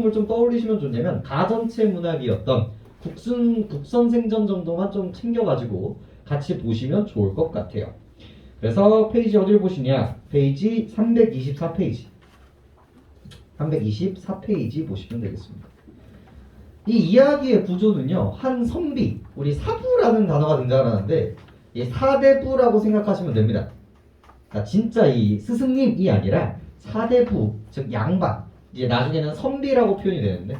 좀 떠올리시면 좋냐면 가전체 문학이었던 국선 생전 정도만 좀 챙겨가지고 같이 보시면 좋을 것 같아요. 그래서 페이지 어디를 보시냐? 페이지 324페이지. 324페이지 보시면 되겠습니다. 이 이야기의 구조는요, 한 선비, 우리 사부라는 단어가 등장하는데, 이 사대부라고 생각하시면 됩니다. 그러니까 진짜 이 스승님이 아니라 사대부, 즉 양반, 이제 나중에는 선비라고 표현이 되는데,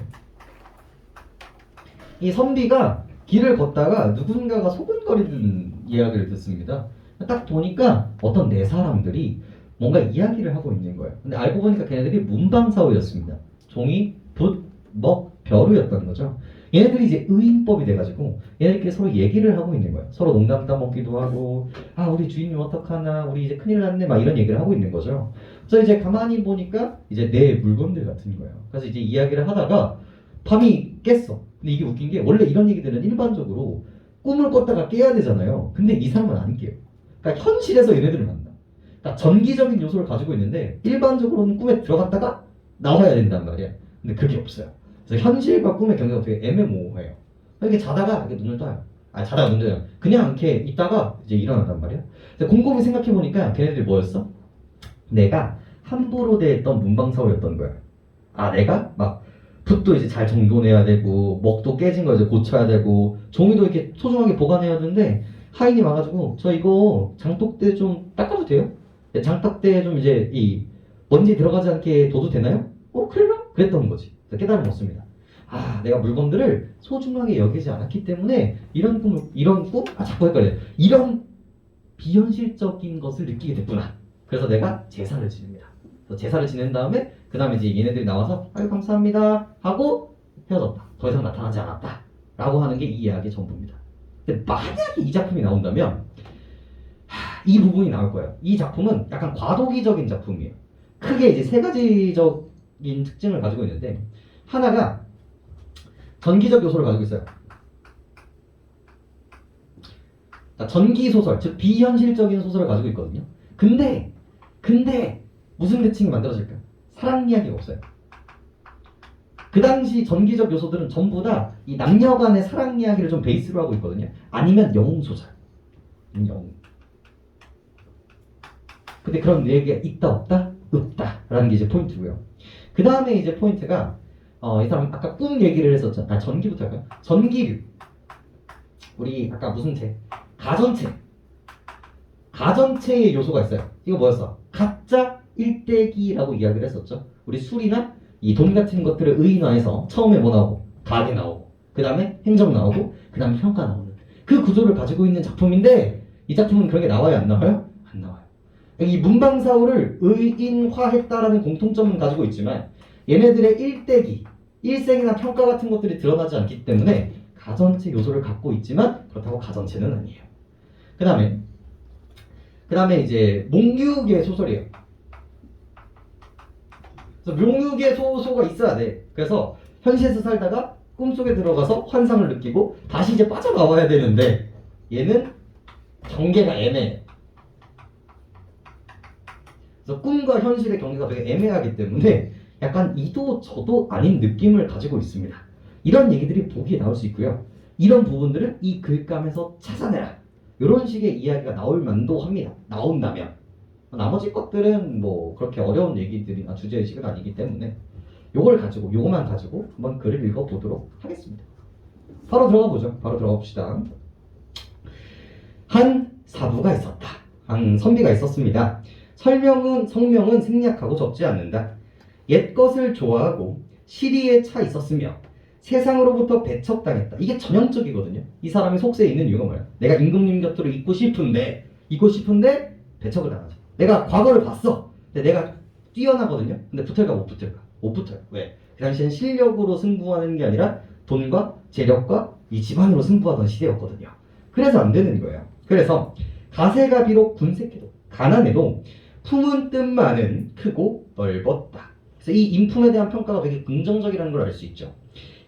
이 선비가 길을 걷다가 누군가가 소곤거리는 이야기를 듣습니다. 딱 보니까 어떤 네 사람들이 뭔가 이야기를 하고 있는 거예요. 근데 알고 보니까 걔네들이 문방사오였습니다. 종이, 붓, 먹, 벼루였던 거죠. 얘네들이 이제 의인법이 돼가지고 얘네들끼리 서로 얘기를 하고 있는 거예요. 서로 농담 따먹기도 하고, 아 우리 주인님 어떡하나, 우리 이제 큰일 났네, 막 이런 얘기를 하고 있는 거죠. 그래서 이제 가만히 보니까 이제 내 물건들 같은 거예요. 그래서 이제 이야기를 하다가 밤이 깼어. 근데 이게 웃긴 게 원래 이런 얘기들은 일반적으로 꿈을 꿨다가 깨야 되잖아요. 근데 이 사람은 안 깨요. 그러니까 현실에서 얘네들을 만나. 그러니까 전기적인 요소를 가지고 있는데 일반적으로는 꿈에 들어갔다가 나와야 된단 말이야. 근데 그게 없어요. 그래서 현실과 꿈의 경계가 되게 애매모호해요. 이렇게 자다가 이렇게 눈을 떠요. 아 자다가 눈을 떠요. 그냥 이렇게 있다가 이제 일어난단 말이야. 근데 곰곰이 생각해 보니까 걔네들이 뭐였어? 내가 함부로 대했던 문방사오였던 거야. 아 내가 막 붓도 이제 잘 정돈해야 되고 먹도 깨진 거 이제 고쳐야 되고 종이도 이렇게 소중하게 보관해야 되는데 하인이 와가지고 저 이거 장독대 좀 닦아도 돼요? 네, 장독대에 좀 이제 이 먼지 들어가지 않게 둬도 되나요? 그래요? 그랬던 거지. 깨달음 얻습니다. 아 내가 물건들을 소중하게 여기지 않았기 때문에 이런 꿈? 아 자꾸 헷갈려. 이런 비현실적인 것을 느끼게 됐구나. 그래서 내가 제사를 지냅니다. 그래서 제사를 지낸 다음에 그 다음에 이제 얘네들이 나와서 아유 감사합니다 하고 헤어졌다. 더 이상 나타나지 않았다. 라고 하는 게 이 이야기의 전부입니다. 근데 만약에 이 작품이 나온다면 이 부분이 나올 거예요. 이 작품은 약간 과도기적인 작품이에요. 크게 이제 세 가지적인 특징을 가지고 있는데 하나가 전기적 요소를 가지고 있어요. 전기 소설, 즉 비현실적인 소설을 가지고 있거든요. 근데 무슨 대칭이 만들어질까요? 사랑 이야기가 없어요. 그 당시 전기적 요소들은 전부 다 이 남녀 간의 사랑 이야기를 좀 베이스로 하고 있거든요. 아니면 영웅 소설. 영웅. 근데 그런 얘기가 있다 없다? 없다라는 게 이제 포인트고요. 그 다음에 이제 포인트가 이 사람 아까 꿈 얘기를 했었잖아. 전기부터 할까요? 전기류. 우리 아까 무슨 체? 가전체. 가전체의 요소가 있어요. 이거 뭐였어? 가짜 일대기라고 이야기를 했었죠. 우리 술이나 이 돈 같은 것들을 의인화해서 처음에 뭐 나오고? 가게 나오고, 그 다음에 행정 나오고, 그 다음에 평가 나오는 그 구조를 가지고 있는 작품인데 이 작품은 그런 게 나와요? 안 나와요? 안 나와요. 이 문방사오를 의인화했다라는 공통점은 가지고 있지만 얘네들의 일대기, 일생이나 평가 같은 것들이 드러나지 않기 때문에 가전체 요소를 갖고 있지만 그렇다고 가전체는 아니에요. 그 다음에 이제 몽유계 소설이에요. 그래서 몽유계 소소가 있어야 돼. 그래서 현실에서 살다가 꿈속에 들어가서 환상을 느끼고 다시 이제 빠져나와야 되는데 얘는 경계가 애매해. 그래서 꿈과 현실의 경계가 되게 애매하기 때문에 약간 이도 저도 아닌 느낌을 가지고 있습니다. 이런 얘기들이 보기에 나올 수 있고요. 이런 부분들을 이 글감에서 찾아내라. 이런 식의 이야기가 나올 만도 합니다. 나온다면. 나머지 것들은 뭐 그렇게 어려운 얘기들이나 주제의식은 아니기 때문에 요거만 가지고 한번 글을 읽어보도록 하겠습니다. 바로 들어가 보죠. 바로 들어가 봅시다. 한 사부가 있었다. 한 선비가 있었습니다. 성명은 생략하고 적지 않는다. 옛것을 좋아하고 시리에 차 있었으며 세상으로부터 배척당했다. 이게 전형적이거든요. 이 사람의 속세에 있는 이유가 뭐야? 내가 임금님 곁으로 있고 싶은데 배척을 당하죠. 내가 과거를 봤어. 근데 내가 뛰어나거든요. 근데 붙을까 못 붙을까? 못 붙어요. 왜? 그 당시엔 실력으로 승부하는 게 아니라 돈과 재력과 이 집안으로 승부하던 시대였거든요. 그래서 안 되는 거예요. 그래서 가세가 비록 군색해도 가난해도 품은 뜻만은 크고 넓었다. 그래서 이 인품에 대한 평가가 되게 긍정적이라는 걸 알 수 있죠.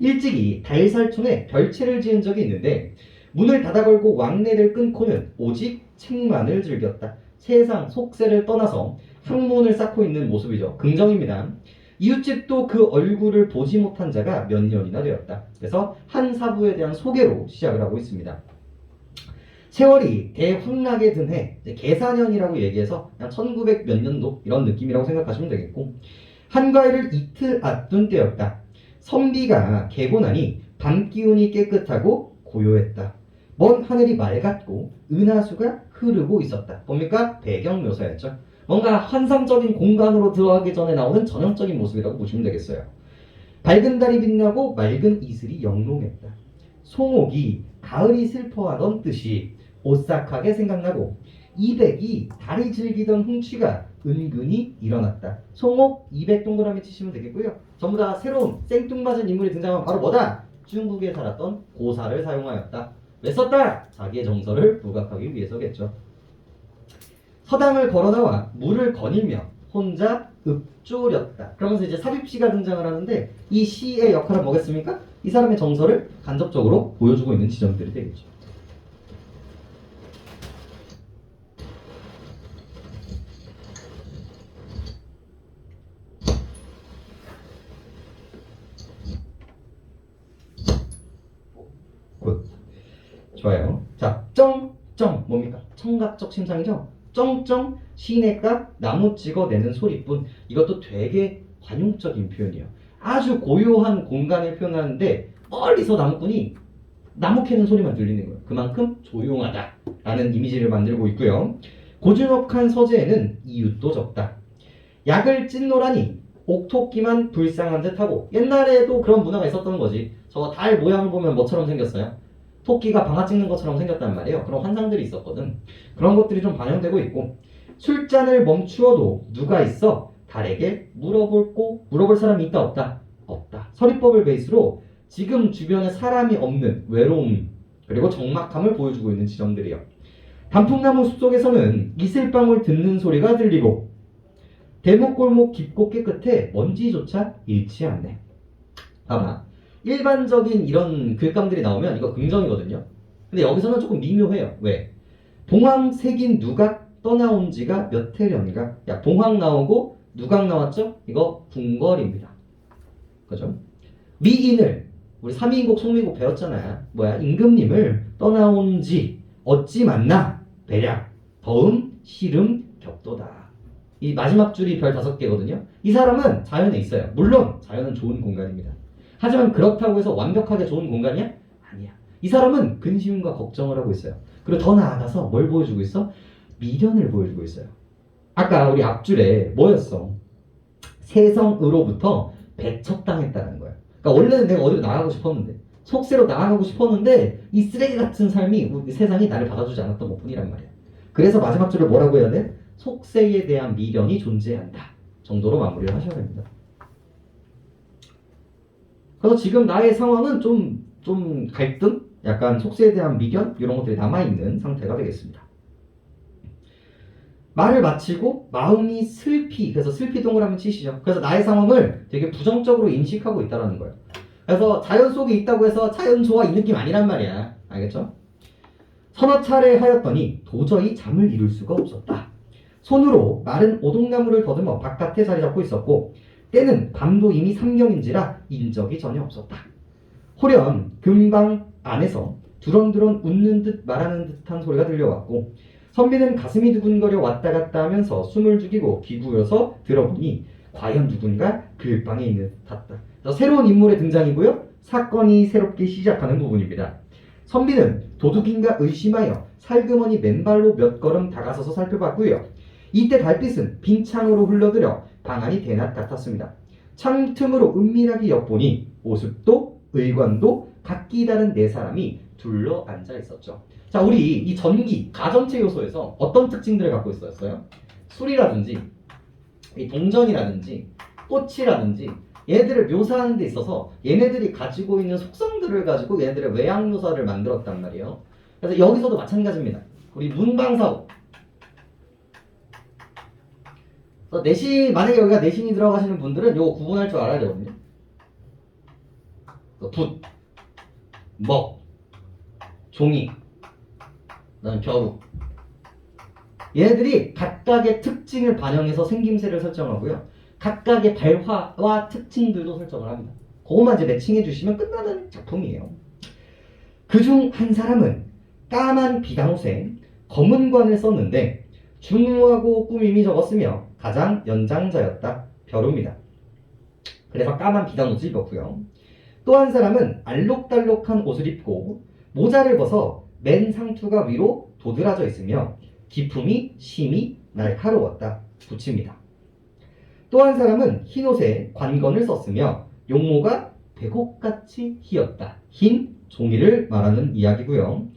일찍이 달살촌에 별채를 지은 적이 있는데 문을 닫아 걸고 왕래를 끊고는 오직 책만을 즐겼다. 세상 속세를 떠나서 학문을 쌓고 있는 모습이죠. 긍정입니다. 이웃집도 그 얼굴을 보지 못한 자가 몇 년이나 되었다. 그래서 한 사부에 대한 소개로 시작을 하고 있습니다. 세월이 대훈락에 든 해, 계사년이라고 얘기해서 그냥 1900 몇 년도 이런 느낌이라고 생각하시면 되겠고, 한가위를 이틀 앞둔 때였다. 선비가 개고 나니 밤 기운이 깨끗하고 고요했다. 먼 하늘이 맑았고 은하수가 흐르고 있었다. 뭡니까? 배경 묘사였죠. 뭔가 환상적인 공간으로 들어가기 전에 나오는 전형적인 모습이라고 보시면 되겠어요. 밝은 달이 빛나고 맑은 이슬이 영롱했다. 송옥이 가을이 슬퍼하던 뜻이 오싹하게 생각나고 이백이 달이 즐기던 흥취가 은근히 일어났다. 송옥 200 동그라미 치시면 되겠고요. 전부 다 새로운 생뚱맞은 인물이 등장하면 바로 뭐다? 중국에 살았던 고사를 사용하였다. 왜 썼다? 자기의 정서를 부각하기 위해서겠죠. 서당을 걸어나와 물을 거닐며 혼자 읊조렸다. 그러면서 이제 삽입시가 등장을 하는데 이 시의 역할은 뭐겠습니까? 이 사람의 정서를 간접적으로 보여주고 있는 지점들이 되겠죠. 굿. 좋아요. 자, 쩡쩡 뭡니까? 청각적 심상이죠? 쩡쩡 시냇가 나무 찍어내는 소리뿐. 이것도 되게 관용적인 표현이에요. 아주 고요한 공간을 표현하는데 멀리서 나무꾼이 나무 캐는 소리만 들리는 거예요. 그만큼 조용하다라는 이미지를 만들고 있고요. 고즈넉한 서재에는 이웃도 적다. 약을 찢노라니 옥토끼만 불쌍한 듯하고, 옛날에도 그런 문화가 있었던 거지. 저 달 모양을 보면 뭐처럼 생겼어요? 토끼가 방아 찍는 것처럼 생겼단 말이에요. 그런 환상들이 있었거든. 그런 것들이 좀 반영되고 있고, 술잔을 멈추어도 누가 있어 달에게 물어볼 사람이 있다 없다? 없다. 서리법을 베이스로 지금 주변에 사람이 없는 외로움 그리고 적막함을 보여주고 있는 지점들이에요. 단풍나무 숲속에서는 이슬방울 듣는 소리가 들리고 대목골목 깊고 깨끗해 먼지조차 잃지 않네. 봐봐. 일반적인 이런 글감들이 나오면 이거 긍정이거든요. 근데 여기서는 조금 미묘해요. 왜? 봉황 색인 누각 떠나온 지가 몇 해련가? 야, 봉황 나오고 누각 나왔죠? 이거 궁궐입니다. 그죠? 미인을 우리 삼위인곡 송미곡 배웠잖아요. 뭐야? 임금님을 떠나온 지 어찌 만나? 배량 더음 시름 격도다. 이 마지막 줄이 별 5개거든요. 이 사람은 자연에 있어요. 물론 자연은 좋은 공간입니다. 하지만 그렇다고 해서 완벽하게 좋은 공간이야? 아니야. 이 사람은 근심과 걱정을 하고 있어요. 그리고 더 나아가서 뭘 보여주고 있어? 미련을 보여주고 있어요. 아까 우리 앞줄에 뭐였어? 세성으로부터 배척당했다는 거야. 그러니까 원래는 내가 어디로 나가고 싶었는데, 속세로 나가고 싶었는데 이 쓰레기 같은 삶이 우리 세상이 나를 받아주지 않았던 것뿐이란 말이야. 그래서 마지막 줄을 뭐라고 해야 돼? 속세에 대한 미련이 존재한다 정도로 마무리를 하셔야 됩니다. 그래서 지금 나의 상황은 좀 갈등? 약간 속세에 대한 미련? 이런 것들이 남아있는 상태가 되겠습니다. 말을 마치고 마음이 슬피, 그래서 슬피 동그라미 치시죠. 그래서 나의 상황을 되게 부정적으로 인식하고 있다는 거예요. 그래서 자연 속에 있다고 해서 자연 좋아 이 느낌 아니란 말이야. 알겠죠? 서너 차례 하였더니 도저히 잠을 이룰 수가 없었다. 손으로 마른 오동나무를 더듬어 바깥에 자리 잡고 있었고, 때는 밤도 이미 삼경인지라 인적이 전혀 없었다. 호련 금방 안에서 두런두런 웃는 듯 말하는 듯한 소리가 들려왔고, 선비는 가슴이 두근거려 왔다 갔다 하면서 숨을 죽이고 기구여서 들어보니 과연 누군가 글방에 있는 듯했다. 새로운 인물의 등장이고요. 사건이 새롭게 시작하는 부분입니다. 선비는 도둑인가 의심하여 살그머니 맨발로 몇 걸음 다가서서 살펴봤고요. 이때 달빛은 빈창으로 흘러들어 방안이 대낮 같았습니다. 창틈으로 은밀하게 엿보니 모습도 의관도 각기 다른 네 사람이 둘러 앉아 있었죠. 자, 우리 이 전기, 가전체 요소에서 어떤 특징들을 갖고 있었어요? 술이라든지 이 동전이라든지 꽃이라든지 얘네들을 묘사하는 데 있어서 얘네들이 가지고 있는 속성들을 가지고 얘네들의 외양 묘사를 만들었단 말이에요. 그래서 여기서도 마찬가지입니다. 우리 문방사호. 내신, 만약에 여기가 내신이 들어가시는 분들은 이거 구분할 줄 알아야 되거든요. 붓, 먹, 종이, 그다음에 벼룩. 얘네들이 각각의 특징을 반영해서 생김새를 설정하고요. 각각의 발화와 특징들도 설정을 합니다. 그것만 이제 매칭해 주시면 끝나는 작품이에요. 그중 한 사람은 까만 비단옷에 검은 관을 썼는데 중후하고 꾸밈이 적었으며 가장 연장자였다. 벼루입니다. 그래서 까만 비단옷을 입었고요. 또 한 사람은 알록달록한 옷을 입고 모자를 벗어 맨 상투가 위로 도드라져 있으며 기품이 심히 날카로웠다. 붙입니다. 또 한 사람은 흰 옷에 관건을 썼으며 용모가 백옥같이 희었다. 흰 종이를 말하는 이야기고요.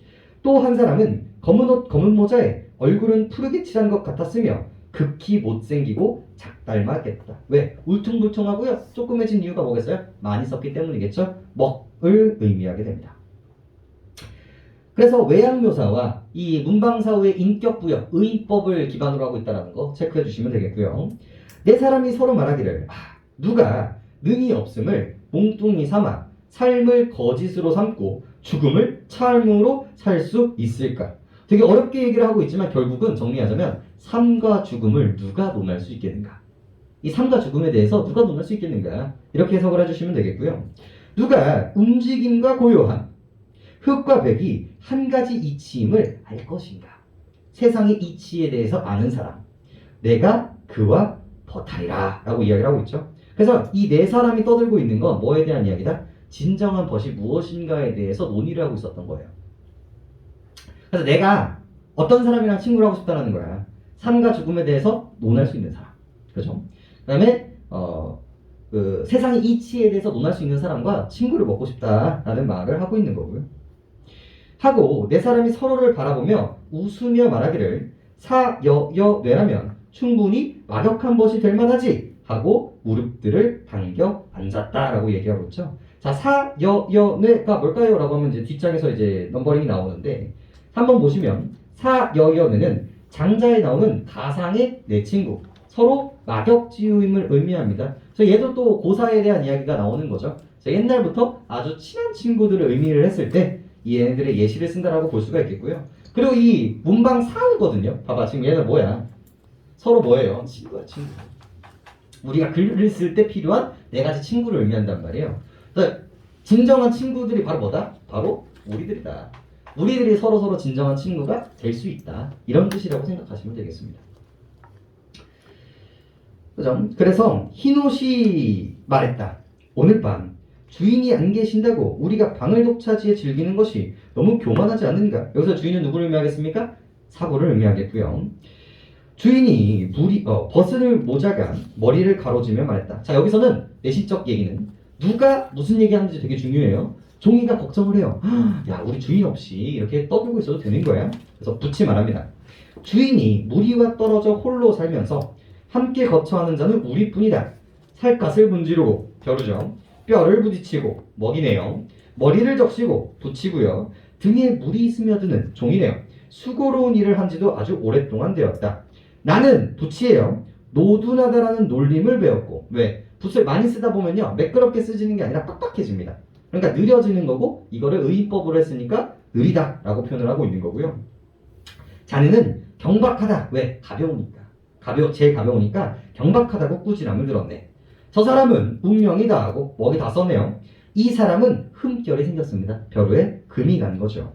또 한 사람은 검은 옷 검은 모자에 얼굴은 푸르게 칠한 것 같았으며 극히 못생기고 작닮았겠다. 왜? 울퉁불퉁하고요. 조그매진 이유가 뭐겠어요? 많이 썼기 때문이겠죠? 먹을 의미하게 됩니다. 그래서 외양묘사와 이 문방사후의 인격부여, 의법을 기반으로 하고 있다는 거 체크해 주시면 되겠고요. 네 사람이 서로 말하기를 누가 능이 없음을 몽뚱이 삼아 삶을 거짓으로 삼고 죽음을 참으로 살 수 있을까? 되게 어렵게 얘기를 하고 있지만 결국은 정리하자면 삶과 죽음을 누가 논할 수 있겠는가? 이 삶과 죽음에 대해서 누가 논할 수 있겠는가? 이렇게 해석을 해주시면 되겠고요. 누가 움직임과 고요함, 흙과 백이 한 가지 이치임을 알 것인가? 세상의 이치에 대해서 아는 사람, 내가 그와 버타리라 라고 이야기를 하고 있죠. 그래서 이 네 사람이 떠들고 있는 건 뭐에 대한 이야기다? 진정한 벗이 무엇인가에 대해서 논의를 하고 있었던 거예요. 그래서 내가 어떤 사람이랑 친구를 하고 싶다는 거야. 삶과 죽음에 대해서 논할 수 있는 사람. 그죠? 그 다음에 그 세상의 이치에 대해서 논할 수 있는 사람과 친구를 먹고 싶다라는 말을 하고 있는 거고요. 하고 네 사람이 서로를 바라보며 웃으며 말하기를 사여여뇌라면 충분히 막역한 벗이 될 만하지 하고 무릎들을 당겨 앉았다라고 얘기하고 있죠. 자, 사여여뇌가 뭘까요? 라고 하면 이제 뒷장에서 이제 넘버링이 나오는데 한번 보시면 사여여뇌는 장자에 나오는 가상의 내 친구, 서로 막역지우임을 의미합니다. 그래서 얘도 또 고사에 대한 이야기가 나오는 거죠. 옛날부터 아주 친한 친구들을 의미를 했을 때 이 얘네들의 예시를 쓴다라고 볼 수가 있겠고요. 그리고 이 문방사후거든요. 봐봐, 지금 얘는 뭐야? 서로 뭐예요? 친구야, 친구. 우리가 글을 쓸 때 필요한 네 가지 친구를 의미한단 말이에요. 그러니까 진정한 친구들이 바로 뭐다? 바로 우리들이다. 우리들이 서로 진정한 친구가 될 수 있다. 이런 뜻이라고 생각하시면 되겠습니다. 그죠? 그래서 흰옷이 말했다. 오늘 밤 주인이 안 계신다고 우리가 방을 독차지해 즐기는 것이 너무 교만하지 않는가? 여기서 주인은 누구를 의미하겠습니까? 사고를 의미하겠고요. 주인이 벗을 모자가 머리를 가로지며 말했다. 자, 여기서는 내시적 얘기는 누가 무슨 얘기하는지 되게 중요해요. 종이가 걱정을 해요. 야, 우리 주인 없이 이렇게 떠들고 있어도 되는 거야? 그래서 붙이 말합니다. 주인이 무리와 떨어져 홀로 살면서 함께 거처하는 자는 우리뿐이다. 살갗을 문지르고 벼르죠. 뼈를 부딪히고 먹이네요. 머리를 적시고 붙이고요. 등에 물이 스며드는 종이네요. 수고로운 일을 한 지도 아주 오랫동안 되었다. 나는 붓이에요. 노둔하다라는 놀림을 배웠고, 왜? 붓을 많이 쓰다 보면요, 매끄럽게 쓰지는 게 아니라 빡빡해집니다. 그러니까 느려지는 거고, 이거를 의법으로 했으니까 느리다라고 표현을 하고 있는 거고요. 자네는 경박하다. 왜? 가벼우니까. 제일 가벼우니까 경박하다고 꾸지람을 들었네. 저 사람은 운명이다 하고 먹이 다 썼네요. 이 사람은 흠결이 생겼습니다. 벼루에 금이 간 거죠.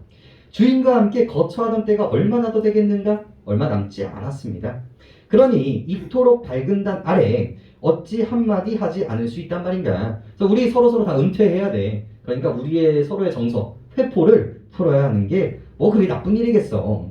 주인과 함께 거처하던 때가 얼마나 더 되겠는가? 얼마 남지 않았습니다. 그러니 이토록 밝은 단 아래 어찌 한마디 하지 않을 수 있단 말인가? 그래서 우리 서로 다 은퇴해야 돼. 그러니까 우리의 서로의 정서, 회포를 풀어야 하는 게 뭐 그게 나쁜 일이겠어.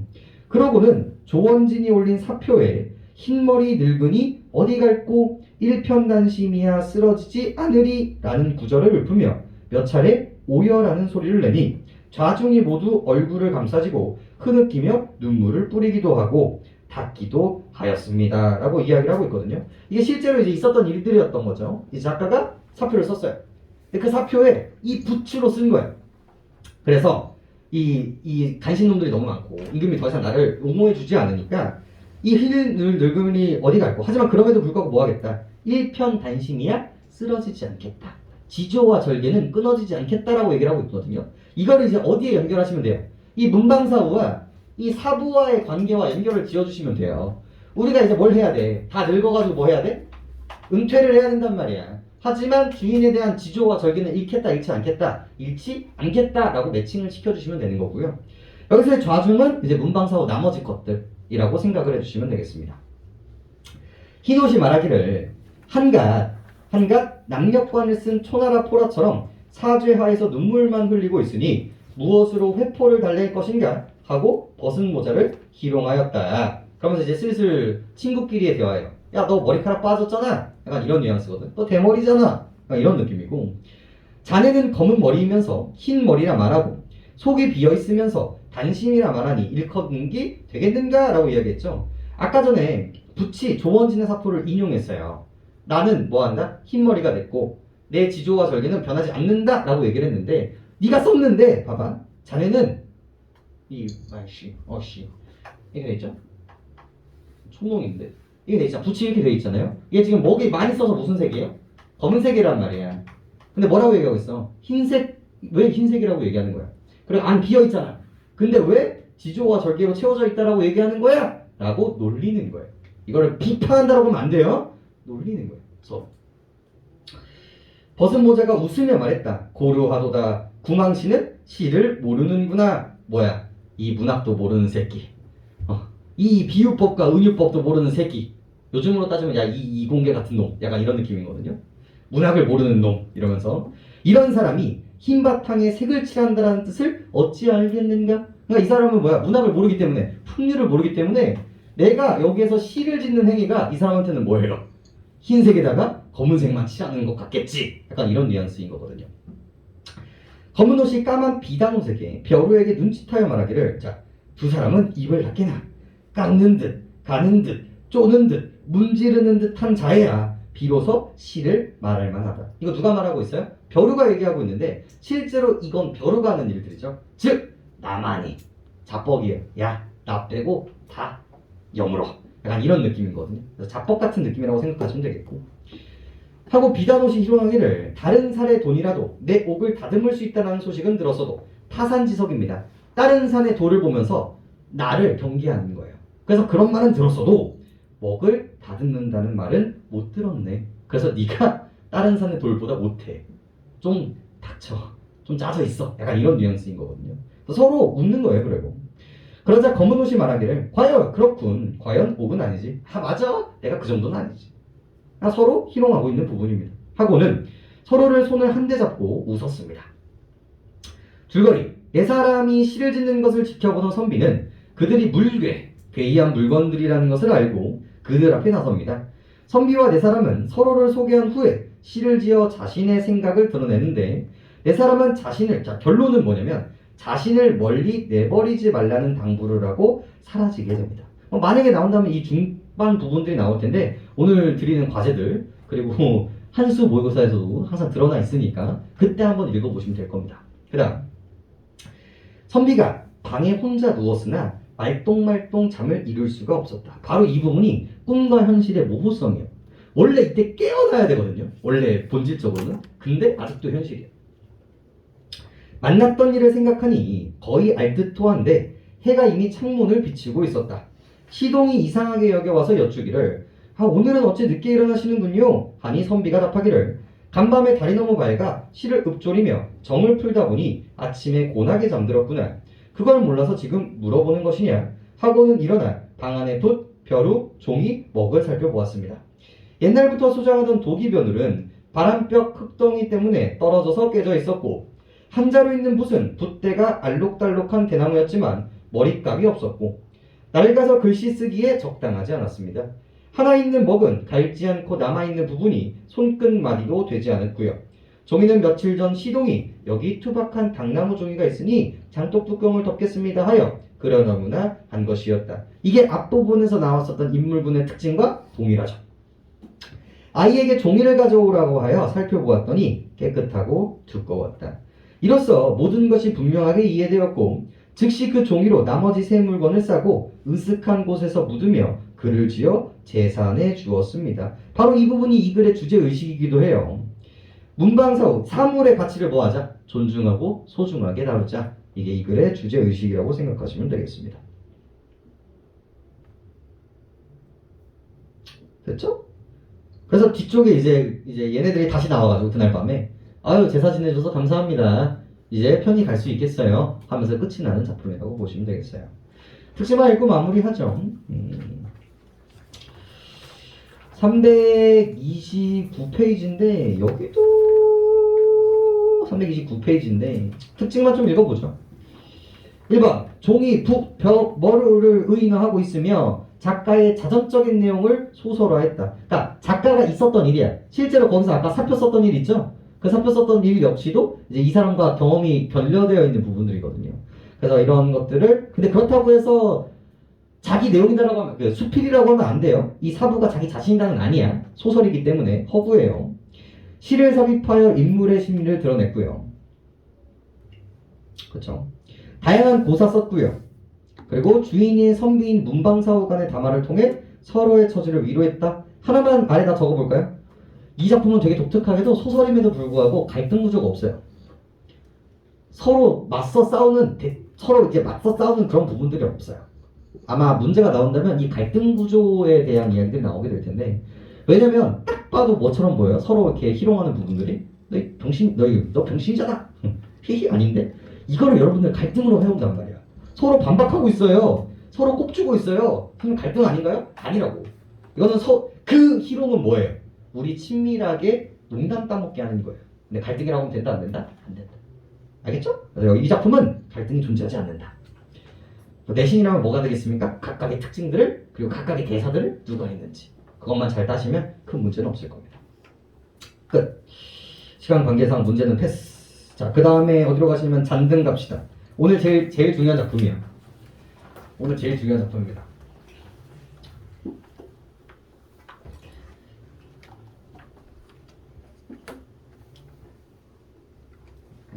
그러고는 조원진이 올린 사표에 흰머리 늙은이 어디 갈고 일편단심이야 쓰러지지 않으리 라는 구절을 읊으며 몇 차례 오여라는 소리를 내니 좌중이 모두 얼굴을 감싸지고 흐느끼며 눈물을 뿌리기도 하고 닦기도 하였습니다. 라고 이야기를 하고 있거든요. 이게 실제로 이제 있었던 일들이었던 거죠. 이 작가가 사표를 썼어요. 그 사표에 이 붓으로 쓴 거예요. 그래서 이 간신놈들이 너무 많고 임금이 더 이상 나를 옹호해주지 않으니까 이 늙은이 어디 갈고 하지만 그럼에도 불구하고 뭐 하겠다. 일편단심이야 쓰러지지 않겠다. 지조와 절개는 끊어지지 않겠다라고 얘기를 하고 있거든요. 이거를 이제 어디에 연결하시면 돼요? 이 문방사후와 이 사부와의 관계와 연결을 지어주시면 돼요. 우리가 이제 뭘 해야 돼? 다 늙어가지고 뭐 해야 돼? 은퇴를 해야 된단 말이야. 하지만 주인에 대한 지조와 절개는 잃겠다, 잃지 않겠다, 잃지 않겠다라고 매칭을 시켜주시면 되는 거고요. 여기서의 좌중은 이제 문방사후 나머지 것들이라고 생각을 해주시면 되겠습니다. 흰옷이 말하기를 한갓 남녘관을 쓴 초나라 포라처럼 사죄하에서 눈물만 흘리고 있으니 무엇으로 회포를 달랠 것인가 하고 벗은 모자를 희롱하였다. 그러면서 이제 슬슬 친구끼리의 대화예요. 야, 너 머리카락 빠졌잖아. 약간 이런 뉘앙스거든. 너 대머리잖아. 약간 이런 느낌이고, 자네는 검은 머리이면서 흰 머리라 말하고 속이 비어 있으면서 단신이라 말하니 일컫는기 되겠는가? 라고 이야기했죠. 아까 전에 부치 조원진의 사포를 인용했어요. 나는 뭐한다? 흰머리가 됐고 내 지조와 절개는 변하지 않는다 라고 얘기를 했는데, 네가 썼는데 봐봐, 자네는 이게 돼 있죠? 총몽인데 이게 돼 있잖아. 부치 이렇게 돼 있잖아요. 이게 지금 목이 많이 써서 무슨 색이에요? 검은색이란 말이야. 근데 뭐라고 얘기하고 있어? 흰색. 왜 흰색이라고 얘기하는 거야? 그리고 안 비어 있잖아. 근데 왜 지조와 절개로 채워져 있다라고 얘기하는 거야? 라고 놀리는 거예요. 이거를 비판한다라고 하면 안 돼요. 놀리는 거예요. 그래서 벗은 모자가 웃으며 말했다. 고루하도다. 구망씨는 시를 모르는구나. 뭐야? 이 문학도 모르는 새끼. 이 비유법과 은유법도 모르는 새끼. 요즘으로 따지면 야, 이 이공계 같은 놈. 약간 이런 느낌이거든요. 문학을 모르는 놈. 이러면서 이런 사람이 흰 바탕에 색을 칠한다는 뜻을 어찌 알겠는가? 그러니까 이 사람은 뭐야? 문학을 모르기 때문에, 풍류를 모르기 때문에 내가 여기에서 시를 짓는 행위가 이 사람한테는 뭐예요? 흰색에다가 검은색만 칠하는 것 같겠지. 약간 이런 뉘앙스인 거거든요. 검은 옷이 까만 비단 옷에게 벼루에게 눈짓하여 말하기를, 자, 두 사람은 입을 닫게나 깎는 듯 가는 듯 쪼는 듯 문지르는 듯한 자애라 비로소 시를 말할 만하다. 이거 누가 말하고 있어요? 벼루가 얘기하고 있는데 실제로 이건 벼루가 하는 일들이죠. 즉 나만이 자뻑이에요. 야, 나 빼고 다 여물어. 약간 이런 느낌이거든요. 그래서 자뻑 같은 느낌이라고 생각하시면 되겠고, 하고 비단옷이 희롱하기를 다른 살의 돈이라도 내 옥을 다듬을 수 있다는 소식은 들었어도 타산지석입니다. 다른 산의 돌을 보면서 나를 경계하는 거예요. 그래서 그런 말은 들었어도 먹을 다듬는다는 말은 못 들었네. 그래서 네가 다른 산의 돌보다 못해. 좀 닥쳐. 좀 짜져 있어. 약간 이런 뉘앙스인 거거든요. 서로 웃는 거예요. 그리고 그러자 검은 옷이 말하기를 과연 그렇군. 과연 옥은 아니지. 아 맞아. 내가 그 정도는 아니지. 서로 희롱하고 있는 부분입니다. 하고는 서로를 손을 한 대 잡고 웃었습니다. 줄거리. 네 사람이 시를 짓는 것을 지켜보던 선비는 그들이 물괴, 괴이한 물건들이라는 것을 알고 그들 앞에 나섭니다. 선비와 네 사람은 서로를 소개한 후에 시를 지어 자신의 생각을 드러내는데, 네 사람은 자, 결론은 뭐냐면 자신을 멀리 내버리지 말라는 당부를 하고 사라지게 됩니다. 만약에 나온다면 이 중반 부분들이 나올 텐데, 오늘 드리는 과제들 그리고 한수 모의고사에서도 항상 드러나 있으니까 그때 한번 읽어보시면 될 겁니다. 그 다음, 선비가 방에 혼자 누웠으나 말똥말똥 잠을 이룰 수가 없었다. 바로 이 부분이 꿈과 현실의 모호성이에요. 원래 이때 깨어나야 되거든요. 원래 본질적으로는. 근데 아직도 현실이에요. 만났던 일을 생각하니 거의 알듯토한데 해가 이미 창문을 비추고 있었다. 시동이 이상하게 여겨와서 여쭈기를 오늘은 어찌 늦게 일어나시는군요. 하니 선비가 답하기를 간밤에 달이 너무 밝아 시를 읊조리며 정을 풀다 보니 아침에 고나게 잠들었구나. 그걸 몰라서 지금 물어보는 것이냐 하고는 일어나 방 안에 돛, 벼루, 종이, 먹을 살펴보았습니다. 옛날부터 소장하던 도기벼눌은 바람벽 흙덩이 때문에 떨어져서 깨져 있었고, 한자로 있는 붓은 붓대가 알록달록한 대나무였지만 머리감이 없었고, 낡아서 글씨 쓰기에 적당하지 않았습니다. 하나 있는 먹은 갈지 않고 남아있는 부분이 손끝마디도 되지 않았고요. 종이는 며칠 전 시동이 여기 투박한 당나무 종이가 있으니 장독 뚜껑을 덮겠습니다 하여 그려너무나 한 것이었다. 이게 앞부분에서 나왔었던 인물분의 특징과 동일하죠. 아이에게 종이를 가져오라고 하여 살펴보았더니 깨끗하고 두꺼웠다. 이로써 모든 것이 분명하게 이해되었고, 즉시 그 종이로 나머지 세 물건을 싸고 으슥한 곳에서 묻으며 글을 지어 제산해 주었습니다. 바로 이 부분이 이 글의 주제의식이기도 해요. 문방사후 사물의 가치를 뭐하자? 존중하고 소중하게 다루자. 이게 이 글의 주제의식이라고 생각하시면 되겠습니다. 됐죠? 그래서 뒤쪽에 이제 얘네들이 다시 나와가지고 그날 밤에 아유 제사 지내줘서 감사합니다. 이제 편히 갈 수 있겠어요. 하면서 끝이 나는 작품이라고 보시면 되겠어요. 특징만 읽고 마무리하죠. 329페이지인데 여기도 329페이지인데 특징만 좀 읽어보죠. 1번 종이 북, 벽, 머루를 의인화하고 있으며 작가의 자전적인 내용을 소설화했다. 그러니까 작가가 있었던 일이야. 실제로 거기서 아까 사표 썼던 일 있죠? 그 사표 썼던 일 역시도 이제 이 사람과 경험이 결여되어 있는 부분들이거든요. 그래서 이런 것들을 근데 그렇다고 해서 자기 내용이다라고 하면 그 수필이라고 하면 안 돼요. 이 사부가 자기 자신이라는 아니야. 소설이기 때문에 허구예요. 시를 삽입하여 인물의 심리를 드러냈고요. 그렇죠. 다양한 고사 썼고요. 그리고 주인인 선비인 문방사후 간의 담화를 통해 서로의 처지를 위로했다. 하나만 아래다 적어볼까요? 이 작품은 되게 독특하게도 소설임에도 불구하고 갈등 구조가 없어요. 서로 서로 이제 맞서 싸우는 그런 부분들이 없어요. 아마 문제가 나온다면 이 갈등 구조에 대한 이야기들이 나오게 될 텐데 왜냐면 딱 봐도 뭐처럼 보여요? 서로 이렇게 희롱하는 부분들이 너 병신이잖아. 히히 아닌데 이거를 여러분들 갈등으로 해온단 말이야. 서로 반박하고 있어요. 서로 꼽주고 있어요. 그럼 갈등 아닌가요? 아니라고. 이거는 그 희롱은 뭐예요? 우리 친밀하게 농담 따먹게 하는 거예요. 근데 갈등이라고 하면 된다 안 된다? 안 된다. 알겠죠? 그래서 이 작품은 갈등이 존재하지 않는다. 내신이라면 뭐가 되겠습니까? 각각의 특징들을 그리고 각각의 대사들을 누가 했는지 그것만 잘 따시면 큰 문제는 없을 겁니다. 끝. 시간 관계상 문제는 패스. 자, 그 다음에 어디로 가시냐면 잔등 갑시다. 오늘 제일 중요한 작품이에요. 오늘 제일 중요한 작품입니다.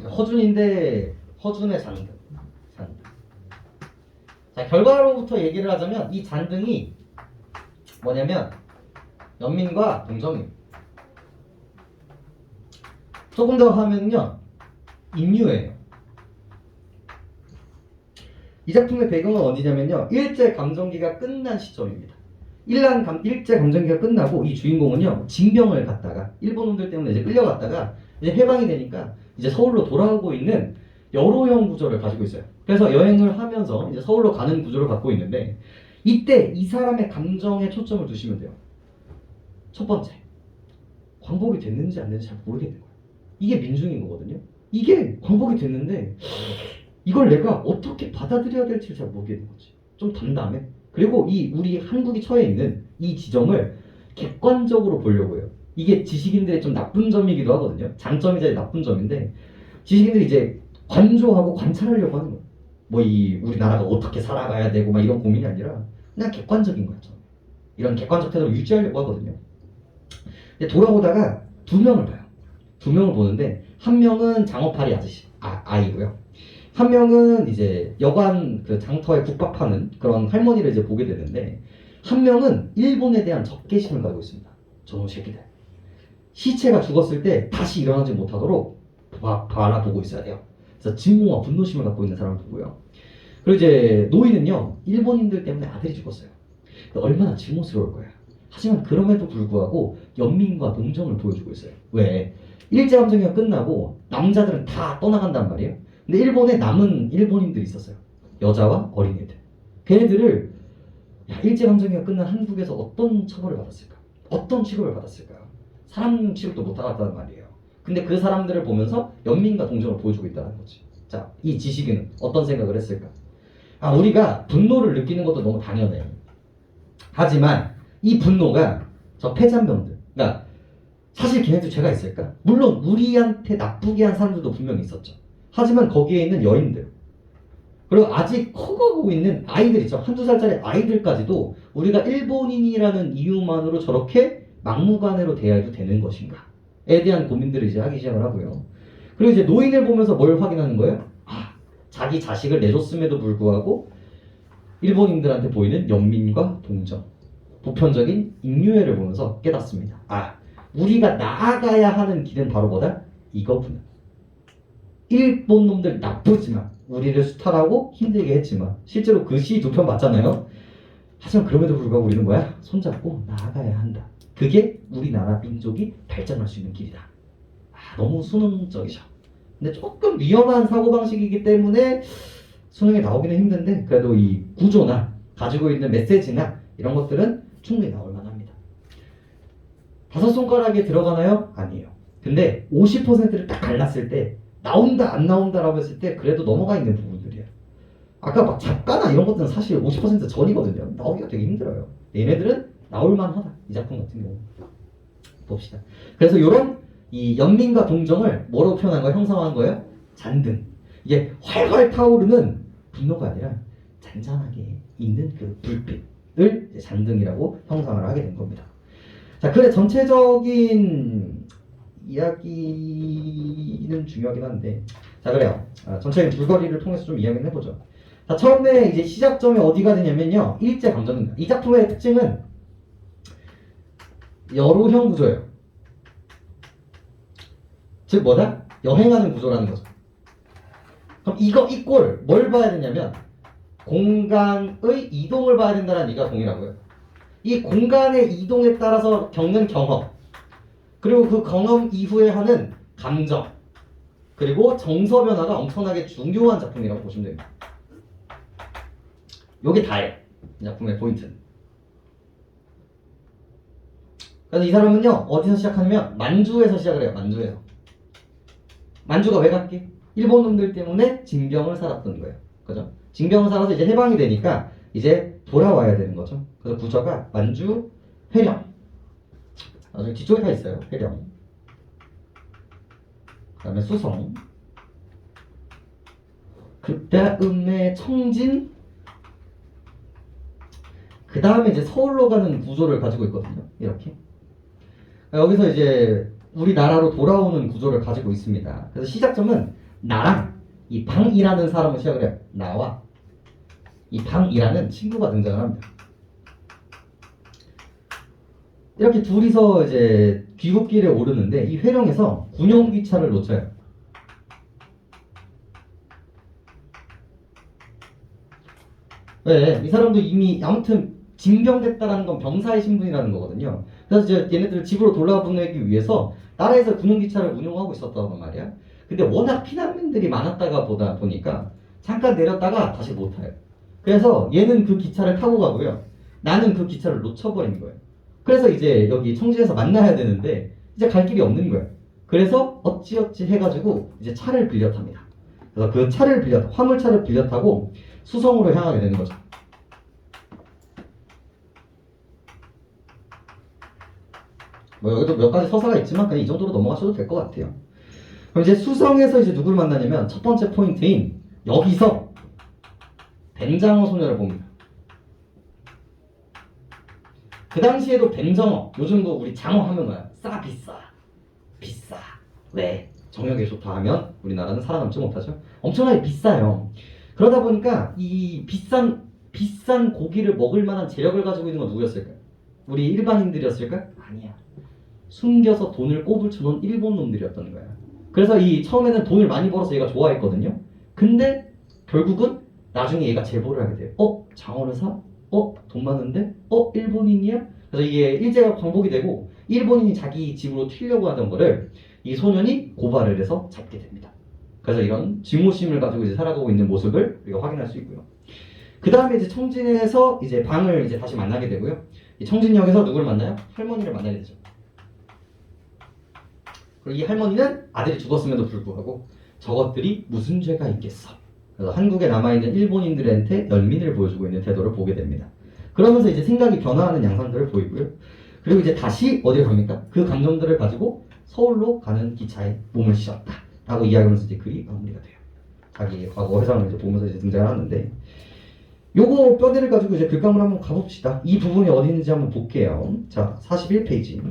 허준인데 허준의 잔등. 자, 결과로부터 얘기를 하자면 이 잔등이 뭐냐면 연민과 동정입니다. 조금 더 하면요 인류예요. 이 작품의 배경은 어디냐면요 일제 감정기가 끝난 시점입니다. 일제 감정기가 끝나고 이 주인공은요 징병을 갔다가 일본놈들 때문에 이제 끌려갔다가 이제 해방이 되니까 이제 서울로 돌아오고 있는 여로형 구조를 가지고 있어요. 그래서 여행을 하면서 이제 서울로 가는 구조를 갖고 있는데 이때 이 사람의 감정에 초점을 두시면 돼요. 첫 번째, 광복이 됐는지 안 됐는지 잘 모르겠는 거예요. 이게 민중인 거거든요. 이게 광복이 됐는데 이걸 내가 어떻게 받아들여야 될지 잘 모르겠는 거지. 좀 담담해. 그리고 우리 한국이 처해 있는 이 지점을 객관적으로 보려고 해요. 이게 지식인들의 좀 나쁜 점이기도 하거든요. 장점이자 나쁜 점인데 지식인들이 이제 관조하고 관찰하려고 하는 거예요. 우리나라가 어떻게 살아가야 되고 막 이런 고민이 아니라 그냥 객관적인 거죠. 이런 객관적 태도를 유지하려고 하거든요. 근데 돌아오다가 두 명을 봐요. 두 명을 보는데 한 명은 장어파리 아이고요. 한 명은 이제 여관 그 장터에 국밥 파는 그런 할머니를 이제 보게 되는데 한 명은 일본에 대한 적개심을 가지고 있습니다. 저놈 새끼들. 시체가 죽었을 때 다시 일어나지 못하도록 바라보고 있어야 돼요. 그래서 증오와 분노심을 갖고 있는 사람을 보고요. 그리고 이제 노인은요 일본인들 때문에 아들이 죽었어요. 얼마나 증오스러울 거야. 하지만 그럼에도 불구하고 연민과 동정을 보여주고 있어요. 왜? 일제감정기가 끝나고 남자들은 다 떠나간단 말이에요. 근데 일본에 남은 일본인들이 있었어요. 여자와 어린애들. 걔네들을 일제감정기가 끝난 한국에서 어떤 처벌을 받았을까? 어떤 취급을 받았을까요? 사람 취급도 못 받았단 말이에요. 근데 그 사람들을 보면서 연민과 동정을 보여주고 있다는 거지. 자, 이 지식인은 어떤 생각을 했을까? 우리가 분노를 느끼는 것도 너무 당연해요. 하지만 이 분노가 저 폐잔병들, 그러니까 사실 걔네도 죄가 있을까? 물론 우리한테 나쁘게 한 사람들도 분명히 있었죠. 하지만 거기에 있는 여인들, 그리고 아직 커가고 있는 아이들 있죠. 한두 살짜리 아이들까지도 우리가 일본인이라는 이유만으로 저렇게 막무가내로 대해도 되는 것인가? 에 대한 고민들을 이제 하기 시작을 하고요. 그리고 이제 노인을 보면서 뭘 확인하는 거예요? 자기 자식을 내줬음에도 불구하고 일본인들한테 보이는 연민과 동정, 보편적인 인류애를 보면서 깨닫습니다. 우리가 나아가야 하는 길은 바로 뭐다? 이거구나. 일본 놈들 나쁘지만 우리를 수탈하고 힘들게 했지만 실제로 그 시 두 편 맞잖아요. 하지만 그럼에도 불구하고 우리는 뭐야? 손잡고 나아가야 한다. 그게 우리나라 민족이 발전할 수 있는 길이다. 너무 수능적이죠. 근데 조금 위험한 사고방식이기 때문에 수능에 나오기는 힘든데 그래도 이 구조나 가지고 있는 메시지나 이런 것들은 충분히 나올 만합니다. 다섯 손가락에 들어가나요? 아니에요. 근데 50%를 딱 갈랐을 때 나온다 안 나온다라고 했을 때 그래도 넘어가 있는 부분들이에요. 아까 막 작가나 이런 것들은 사실 50% 전이거든요. 나오기가 되게 힘들어요. 얘네들은 나올 만하다. 이 작품 같은 경우 봅시다. 그래서 이런 이 연민과 동정을 뭐로 표현한 거예요? 형상화한 거예요? 잔등. 이게 활활 타오르는 분노가 아니라 잔잔하게 있는 그 불빛을 잔등이라고 형상을 하게 된 겁니다. 자, 그래 전체적인 이야기는 중요하긴 한데, 자 그래요. 전체적인 줄거리를 통해서 좀 이야기를 해보죠. 자, 처음에 이제 시작점이 어디가 되냐면요, 일제 감정입니다. 이 작품의 특징은 여로형 구조예요. 즉 뭐다? 여행하는 구조라는 거죠. 그럼 이 꼴 뭘 봐야 되냐면 공간의 이동을 봐야 된다는 얘기가 동일하고요. 이 공간의 이동에 따라서 겪는 경험, 그리고 그 경험 이후에 하는 감정, 그리고 정서 변화가 엄청나게 중요한 작품이라고 보시면 됩니다. 요게 다예요. 이 작품의 포인트는. 그래서 이 사람은요 어디서 시작하냐면 만주에서 시작을 해요. 만주에서. 만주가 왜 갔게? 일본 놈들 때문에 징병을 살았던 거예요. 그죠? 징병을 살아서 이제 해방이 되니까 이제 돌아와야 되는 거죠. 그래서 구조가 만주, 회령. 나중에 뒤쪽에 다 있어요. 회령. 그 다음에 수성. 그 다음에 청진. 그 다음에 이제 서울로 가는 구조를 가지고 있거든요. 이렇게. 여기서 이제 우리나라로 돌아오는 구조를 가지고 있습니다. 그래서 시작점은 나랑 이 방이라는 사람을 시작을 해요. 나와 이 방이라는 친구가 등장을 합니다. 이렇게 둘이서 이제 귀국길에 오르는데 이 회령에서 군용기차를 놓쳐요. 네, 이 사람도 이미 아무튼 징병됐다라는 건 병사의 신분이라는 거거든요. 그래서 이제 얘네들을 집으로 돌아보내기 위해서 나라에서 군용기차를 운용하고 있었단 말이야. 근데 워낙 피난민들이 많았다가 보다 보니까 잠깐 내렸다가 다시 못 타요. 그래서 얘는 그 기차를 타고 가고요. 나는 그 기차를 놓쳐버린 거예요. 그래서 이제 여기 청진에서 만나야 되는데 이제 갈 길이 없는 거예요. 그래서 어찌어찌 해가지고 이제 차를 빌려 탑니다. 그래서 그 차를 화물차를 빌려 타고 수성으로 향하게 되는 거죠. 뭐 여기도 몇 가지 서사가 있지만 그냥 이 정도로 넘어가셔도 될 것 같아요. 그럼 이제 수성에서 이제 누구를 만나냐면 첫 번째 포인트인 여기서 뱀장어 소녀를 봅니다. 그 당시에도 뱀장어, 요즘도 우리 장어 하면 뭐야? 싸 비싸. 비싸. 왜? 정력에 좋다 하면 우리나라는 살아남지 못하죠. 엄청나게 비싸요. 그러다 보니까 이 비싼 고기를 먹을 만한 재력을 가지고 있는 건 누구였을까요? 우리 일반인들이었을까요? 아니야. 숨겨서 돈을 꼬불 쳐놓은 일본 놈들이었던 거야. 그래서 이 처음에는 돈을 많이 벌어서 얘가 좋아했거든요. 근데 결국은 나중에 얘가 제보를 하게 돼요. 장어를 사? 돈 많은데? 일본인이야? 그래서 이게 일제가 광복이 되고 일본인이 자기 집으로 튀려고 하던 거를 이 소년이 고발을 해서 잡게 됩니다. 그래서 이런 증오심을 가지고 이제 살아가고 있는 모습을 우리가 확인할 수 있고요. 그 다음에 이제 청진에서 이제 방을 이제 다시 만나게 되고요. 이 청진역에서 누구를 만나요? 할머니를 만나게 되죠. 그리고 이 할머니는 아들이 죽었음에도 불구하고 저것들이 무슨 죄가 있겠어. 그래서 한국에 남아있는 일본인들한테 연민을 보여주고 있는 태도를 보게 됩니다. 그러면서 이제 생각이 변화하는 양상들을 보이고요. 그리고 이제 다시 어디를 갑니까? 그 감정들을 가지고 서울로 가는 기차에 몸을 씌웠다 라고 이야기하면서 이제 글이 마무리가 돼요. 자기 과거 회상을 이제 보면서 이제 등장을 하는데, 요거 뼈대를 가지고 이제 글감을 한번 가봅시다. 이 부분이 어디 있는지 한번 볼게요. 자, 41페이지.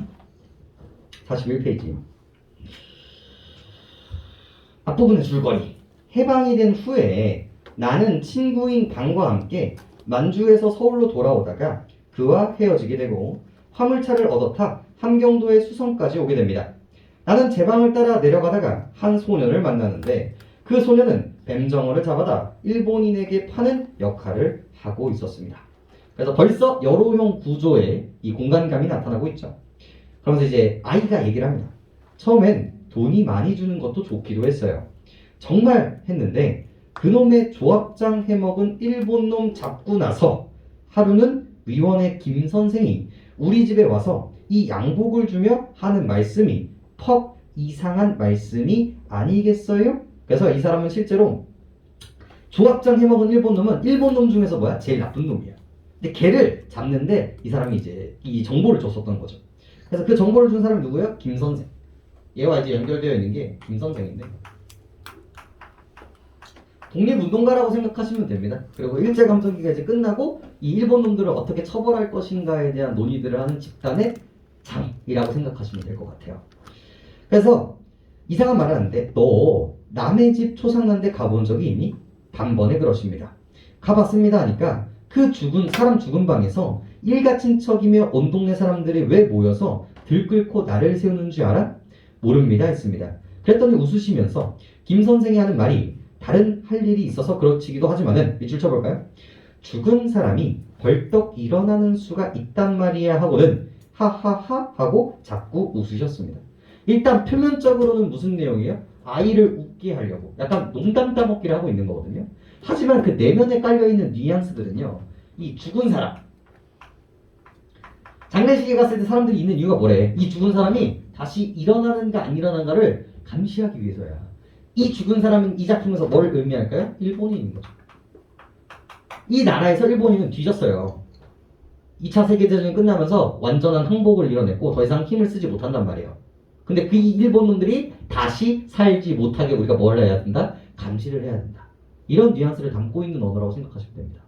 앞부분의 줄거리. 해방이 된 후에 나는 친구인 방과 함께 만주에서 서울로 돌아오다가 그와 헤어지게 되고 화물차를 얻어 타 함경도의 수성까지 오게 됩니다. 나는 제 방을 따라 내려가다가 한 소년을 만나는데 그 소년은 뱀정어를 잡아다 일본인에게 파는 역할을 하고 있었습니다. 그래서 벌써 여로형 구조의 이 공간감이 나타나고 있죠. 그러면서 이제 아이가 얘기를 합니다. 처음엔 돈이 많이 주는 것도 좋기도 했어요. 정말 했는데 그놈의 조합장 해먹은 일본 놈 잡고 나서 하루는 위원의 김 선생이 우리 집에 와서 이 양복을 주며 하는 말씀이 퍽 이상한 말씀이 아니겠어요? 그래서 이 사람은 실제로 조합장 해먹은 일본 놈은 일본 놈 중에서 뭐야? 제일 나쁜 놈이야. 근데 걔를 잡는데 이 사람이 이제 이 정보를 줬었던 거죠. 그래서 그 정보를 준 사람이 누구예요? 김 선생. 얘와 이제 연결되어 있는 게 김 선생인데 독립운동가라고 생각하시면 됩니다. 그리고 일제감정기가 이제 끝나고 이 일본 놈들을 어떻게 처벌할 것인가에 대한 논의들을 하는 집단의 장이라고 생각하시면 될 것 같아요. 그래서 이상한 말을 하는데 너 남의 집 초상난데 가본 적이 있니? 단번에 그러십니다. 가봤습니다 하니까 그 사람 죽은 방에서 일가 친척이며 온 동네 사람들이 왜 모여서 들끓고 나를 세우는 줄 알아? 모릅니다 했습니다. 그랬더니 웃으시면서 김 선생이 하는 말이 다른 할 일이 있어서 그렇지기도 하지만은 밑줄 쳐볼까요? 죽은 사람이 벌떡 일어나는 수가 있단 말이야 하고는 하하하 하고 자꾸 웃으셨습니다. 일단 표면적으로는 무슨 내용이에요? 아이를 웃게 하려고 약간 농담 따먹기를 하고 있는 거거든요. 하지만 그 내면에 깔려있는 뉘앙스들은요. 이 죽은 사람 장례식에 갔을 때 사람들이 있는 이유가 뭐래? 이 죽은 사람이 다시 일어나는가 안 일어나는가를 감시하기 위해서야. 이 죽은 사람은 이 작품에서 뭘 의미할까요? 일본인인 거죠. 이 나라에서 일본인은 뒤졌어요. 2차 세계대전이 끝나면서 완전한 항복을 이뤄냈고 더 이상 힘을 쓰지 못한단 말이에요. 근데 그 일본 놈들이 다시 살지 못하게 우리가 뭘 해야 된다? 감시를 해야 된다. 이런 뉘앙스를 담고 있는 언어라고 생각하시면 됩니다.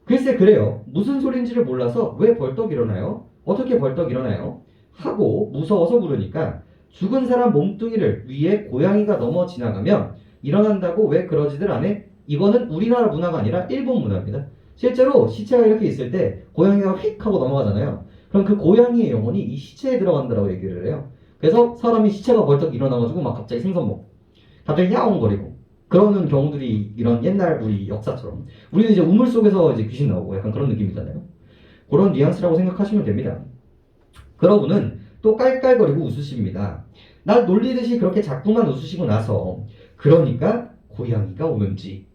글쎄 그래요. 무슨 소린지를 몰라서 왜 벌떡 일어나요? 어떻게 벌떡 일어나요? 하고 무서워서 물으니까 죽은 사람 몸뚱이를 위에 고양이가 넘어 지나가면 일어난다고 왜 그러지들 않네? 이거는 우리나라 문화가 아니라 일본 문화입니다. 실제로 시체가 이렇게 있을 때 고양이가 휙 하고 넘어가잖아요. 그럼 그 고양이의 영혼이 이 시체에 들어간다고 얘기를 해요. 그래서 사람이 시체가 벌떡 일어나가지고 막 갑자기 생선먹 갑자기 야옹거리고 그러는 경우들이 이런 옛날 우리 역사처럼 우리는 이제 우물 속에서 이제 귀신 나오고 약간 그런 느낌이잖아요. 그런 뉘앙스라고 생각하시면 됩니다. 그러고는 또 깔깔거리고 웃으십니다. 날 놀리듯이 그렇게 자꾸만 웃으시고 나서 그러니까 고양이가 오는지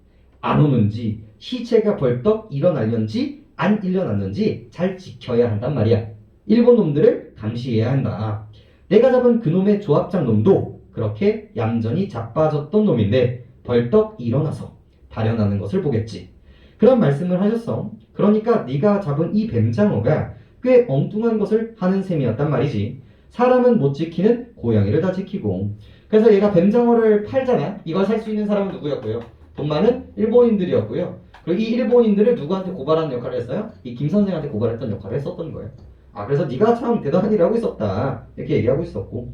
안 오는지 시체가 벌떡 일어날는지 안 일어났는지 잘 지켜야 한단 말이야. 일본 놈들을 감시해야 한다. 내가 잡은 그놈의 조합장 놈도 그렇게 얌전히 자빠졌던 놈인데 벌떡 일어나서 발현하는 것을 보겠지. 그런 말씀을 하셨어. 그러니까 네가 잡은 이 뱀장어가 꽤 엉뚱한 것을 하는 셈이었단 말이지. 사람은 못 지키는 고양이를 다 지키고. 그래서 얘가 뱀장어를 팔잖아. 이걸 살 수 있는 사람은 누구였고요? 돈 많은 일본인들이었고요. 그리고 이 일본인들을 누구한테 고발하는 역할을 했어요? 이 김 선생한테 고발했던 역할을 했었던 거예요. 아 그래서 네가 참 대단한 일을 하고 있었다. 이렇게 얘기하고 있었고.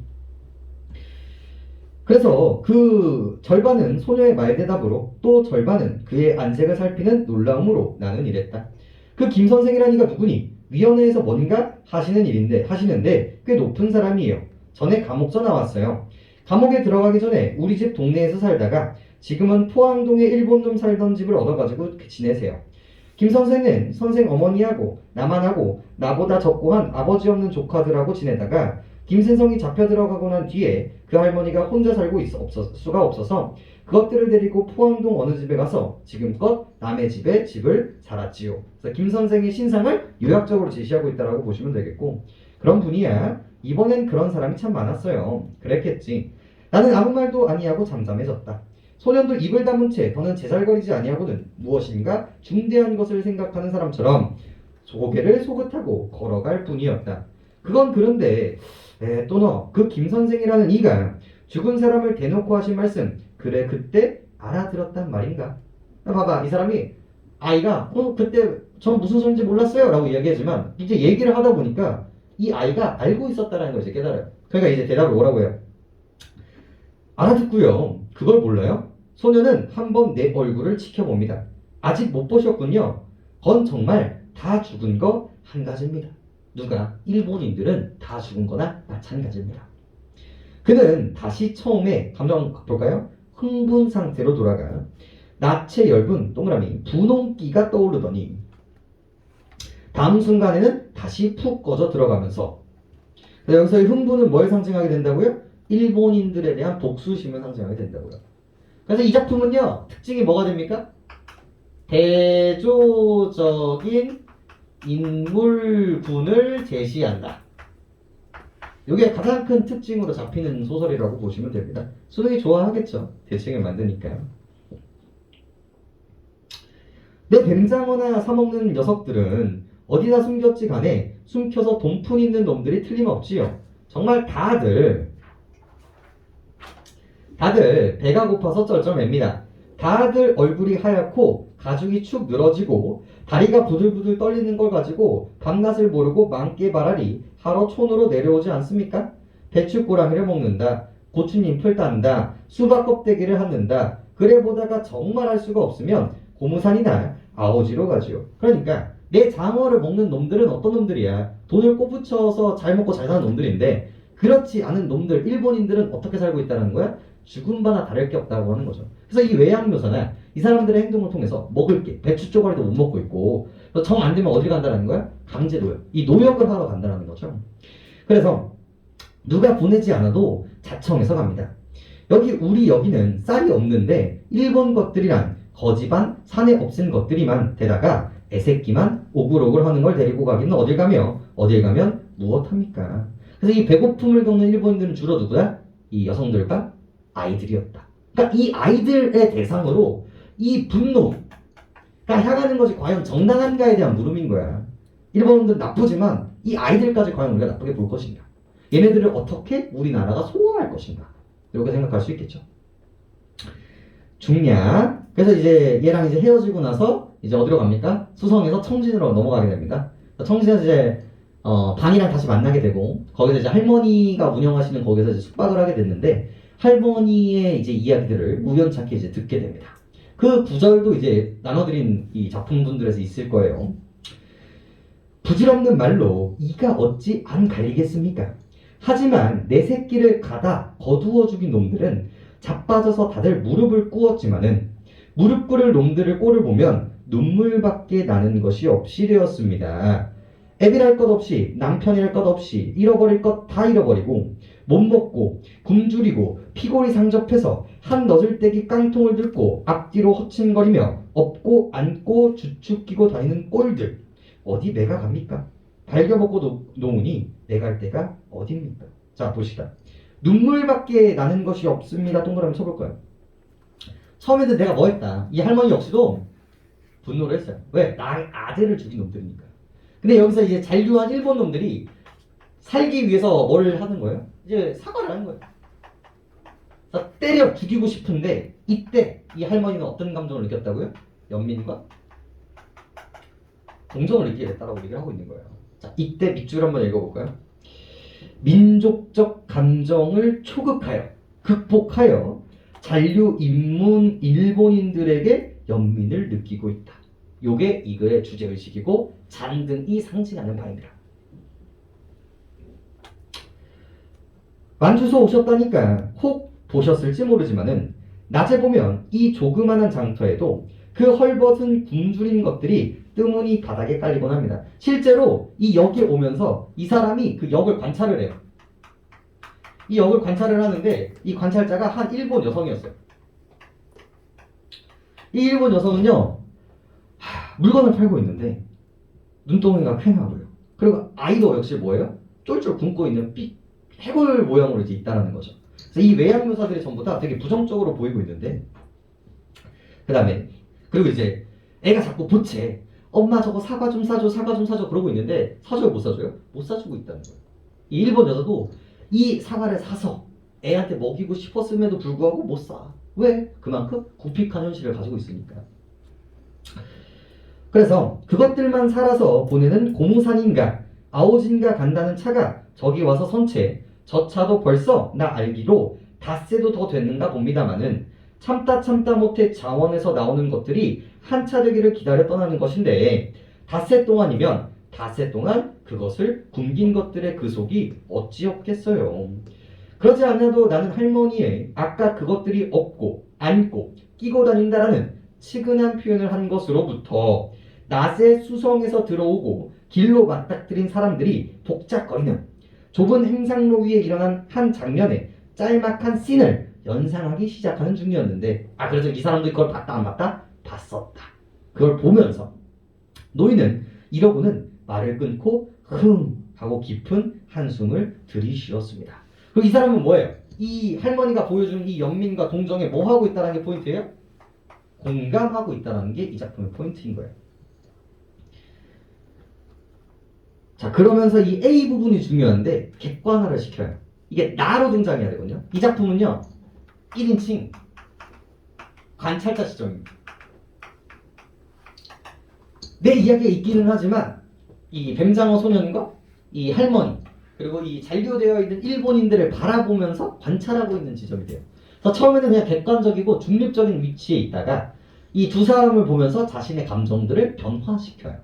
그래서 그 절반은 소녀의 말대답으로 또 절반은 그의 안색을 살피는 놀라움으로 나는 이랬다. 그 김 선생이라니가 누구니? 위원회에서 뭔가 하시는데 꽤 높은 사람이에요. 전에 감옥서 나왔어요. 감옥에 들어가기 전에 우리 집 동네에서 살다가 지금은 포항동에 일본놈 살던 집을 얻어가지고 지내세요. 김 선생은 선생 어머니하고 나만 하고 나보다 적고한 아버지 없는 조카들하고 지내다가 김先生이 잡혀 들어가고 난 뒤에 그 할머니가 혼자 살고 수가 없어서 그것들을 데리고 포항동 어느 집에 가서 지금껏 남의 집에 집을 살았지요. 그래서 김 선생의 신상을 요약적으로 제시하고 있다고 보시면 되겠고 그런 분이야. 이번엔 그런 사람이 참 많았어요. 그랬겠지. 나는 아무 말도 아니하고 잠잠해졌다. 소년도 입을 다문 채 더는 제잘거리지 아니하고는 무엇인가 중대한 것을 생각하는 사람처럼 고개를 소긋하고 걸어갈 뿐이었다. 그건 그런데 또 너 그 김 선생이라는 이가 죽은 사람을 대놓고 하신 말씀 그래 그때 알아들었단 말인가? 봐봐 이 사람이 아이가 그때 전 무슨 소린지 몰랐어요 라고 이야기하지만 이제 얘기를 하다 보니까 이 아이가 알고 있었다라는 걸 이제 깨달아요. 그러니까 이제 대답을 뭐라고 해요? 알아듣고요. 그걸 몰라요? 소녀는 한번 내 얼굴을 지켜봅니다. 아직 못 보셨군요. 건 정말 다 죽은 거 한 가지입니다. 누가? 일본인들은 다 죽은 거나 마찬가지입니다. 그는 다시 처음에 감정 볼까요? 흥분 상태로 돌아가 나체 엷은 동그라미 분홍기가 떠오르더니 다음 순간에는 다시 푹 꺼져 들어가면서. 그래서 여기서의 흥분은 뭘 상징하게 된다고요? 일본인들에 대한 복수심을 상징하게 된다고요. 그래서 이 작품은요, 특징이 뭐가 됩니까? 대조적인 인물군을 제시한다. 이게 가장 큰 특징으로 잡히는 소설이라고 보시면 됩니다. 수능이 좋아하겠죠. 대칭을 만드니까요. 내 뱀장어나 사먹는 녀석들은 어디다 숨겼지 간에 숨겨서 돈푼 있는 놈들이 틀림없지요. 정말 다들 배가 고파서 쩔쩔맵니다. 다들 얼굴이 하얗고 가죽이 축 늘어지고 다리가 부들부들 떨리는 걸 가지고 밤낮을 모르고 망깨바라리 하러 촌으로 내려오지 않습니까? 배추꼬랑이를 먹는다. 고추잎을 딴다. 수박 껍데기를 핥는다. 그래 보다가 정말 할 수가 없으면 고무산이나 아오지로 가지요. 그러니까 내 장어를 먹는 놈들은 어떤 놈들이야? 돈을 꼬부쳐서 잘 먹고 잘 사는 놈들인데 그렇지 않은 놈들, 일본인들은 어떻게 살고 있다는 거야? 죽은 바나 다를 게 없다고 하는 거죠. 그래서 이 외양묘사는 이 사람들의 행동을 통해서 먹을 게 배추 쪼가리도 못 먹고 있고 정 안 되면 어디 간다는 거야? 강제노역. 이 노역을 하러 간다는 거죠. 그래서 누가 보내지 않아도 자청해서 갑니다. 여기는 쌀이 없는데 일본 것들이란 거지반 산에 없은 것들이만 되다가 애새끼만 오글오글 하는 걸 데리고 가기는 어딜 가면 무엇합니까? 그래서 이 배고픔을 겪는 일본인들은 주로 누구야? 이 여성들과 아이들이었다. 그러니까 이 아이들의 대상으로 이 분노가 향하는 것이 과연 정당한가에 대한 물음인 거야. 일본인들은 나쁘지만 이 아이들까지 과연 우리가 나쁘게 볼 것인가? 얘네들을 어떻게 우리나라가 소화할 것인가? 이렇게 생각할 수 있겠죠. 중냐. 그래서 이제 얘랑 이제 헤어지고 나서 이제 어디로 갑니까? 수성에서 청진으로 넘어가게 됩니다. 청진에서 이제 반이랑 다시 만나게 되고 거기서 이제 할머니가 운영하시는 거기서 이제 숙박을 하게 됐는데 할머니의 이제 이야기들을 우연찮게 이제 듣게 됩니다. 그 구절도 이제 나눠드린 이 작품분들에서 있을 거예요. 부질없는 말로 이가 어찌 안 갈리겠습니까? 하지만 내 새끼를 가다 거두어 죽인 놈들은 자빠져서 다들 무릎을 꿇었지만은 무릎 꿇을 놈들을 꼴을 보면 눈물밖에 나는 것이 없이 되었습니다. 애비랄 것 없이 남편이랄 것 없이 잃어버릴 것 다 잃어버리고 못 먹고 굶주리고 피골이 상접해서 한 너슬대기 깡통을 들고 앞뒤로 허칭거리며 업고 앉고 주축 끼고 다니는 꼴들 어디 매가 갑니까? 발겨먹고 노으니 내갈 데가 어딥니까? 자 보시다. 눈물밖에 나는 것이 없습니다. 동그라미 쳐볼까요? 처음에는 내가 뭐 했다. 이 할머니 역시도 분노를 했어요. 왜? 나의 아들을 죽인 놈들이니까. 근데 여기서 이제 잔류한 일본 놈들이 살기 위해서 뭘 하는 거예요? 이제 사과를 하는 거예요. 그래서 때려 죽이고 싶은데 이때 이 할머니는 어떤 감정을 느꼈다고요? 연민과 동정을 느끼게 됐다라고 얘기를 하고 있는 거예요. 자, 이때 밑줄 한번 읽어볼까요? 민족적 감정을 초극하여 극복하여 잔류 인문 일본인들에게 연민을 느끼고 있다. 요게 이 글의 주제의식이고 잔등이 상징하는 바입니다. 만주소 오셨다니까 혹 보셨을지 모르지만은 낮에 보면 이 조그만한 장터에도 그 헐벗은 굶주린 것들이 뜨문이 바닥에 깔리곤 합니다. 실제로 이 역에 오면서 이 사람이 그 역을 관찰을 해요. 이 역을 관찰을 하는데 이 관찰자가 한 일본 여성이었어요. 이 일본 여성은요 물건을 팔고 있는데 눈동이가 퀭하고요. 그리고 아이도 역시 뭐예요? 쫄쫄 굶고 있는 해골 모양으로 이제 있다는 거죠. 그래서 이 외양 묘사들이 전부 다 되게 부정적으로 보이고 있는데 그 다음에 그리고 이제 애가 자꾸 보채 엄마 저거 사과 좀 사줘 사과 좀 사줘 그러고 있는데 사줘요 못 사줘요? 못 사주고 있다는 거예요. 이 일본 여자도 이 사과를 사서 애한테 먹이고 싶었음에도 불구하고 못 사. 왜? 그만큼 굽픽한 현실을 가지고 있으니까. 그래서 그것들만 살아서 보내는 고무산인가 아오진가 간다는 차가 저기 와서 선채 저 차도 벌써 나 알기로 닷새도 더 됐는가 봅니다마는 참다 못해 자원에서 나오는 것들이 한 차 되기를 기다려 떠나는 것인데 닷새 동안이면 닷새 동안 그것을 굶긴 것들의 그 속이 어찌없겠어요. 그러지 않아도 나는 할머니의 아까 그것들이 업고 안고 끼고 다닌다라는 치근한 표현을 한 것으로부터 낮에 수성에서 들어오고 길로 맞닥뜨린 사람들이 복잡거리는 좁은 행상로 위에 일어난 한 장면에 짤막한 씬을 연상하기 시작하는 중이었는데, 그래서 이 사람도 이걸 봤다 안 봤다? 봤었다. 그걸 보면서 노인은 이러고는 말을 끊고 흥 하고 깊은 한숨을 들이쉬었습니다. 그리고 이 사람은 뭐예요? 이 할머니가 보여주는 이 연민과 동정에 뭐 하고 있다는 게 포인트예요? 공감하고 있다는 게 이 작품의 포인트인 거예요. 자, 그러면서 이 A 부분이 중요한데 객관화를 시켜요. 이게 나로 등장해야 되거든요. 이 작품은요 1인칭 관찰자 시점입니다. 내 이야기가 있기는 하지만 이 뱀장어 소년과 이 할머니 그리고 이 잔류되어 있는 일본인들을 바라보면서 관찰하고 있는 지점이 돼요. 그래서 처음에는 그냥 객관적이고 중립적인 위치에 있다가 이 두 사람을 보면서 자신의 감정들을 변화시켜요.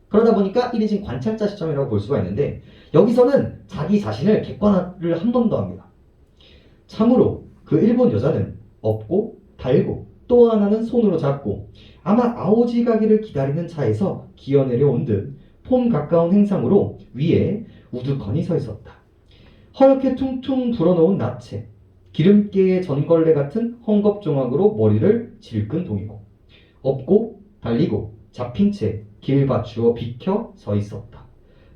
그러다 보니까 1인칭 관찰자 시점이라고 볼 수가 있는데, 여기서는 자기 자신을 객관화를 한 번 더 합니다. 참으로 그 일본 여자는 업고 달고 또 하나는 손으로 잡고 아마 아오지 가기를 기다리는 차에서 기어내려온 듯 폼 가까운 행상으로 위에 우두커니 서 있었다. 허옇게 퉁퉁 불어넣은 나체, 기름기의 전걸레 같은 헝겊조각으로 머리를 질끈 동이고 업고 달리고 잡힌 채 길 받추어 비켜 서 있었다.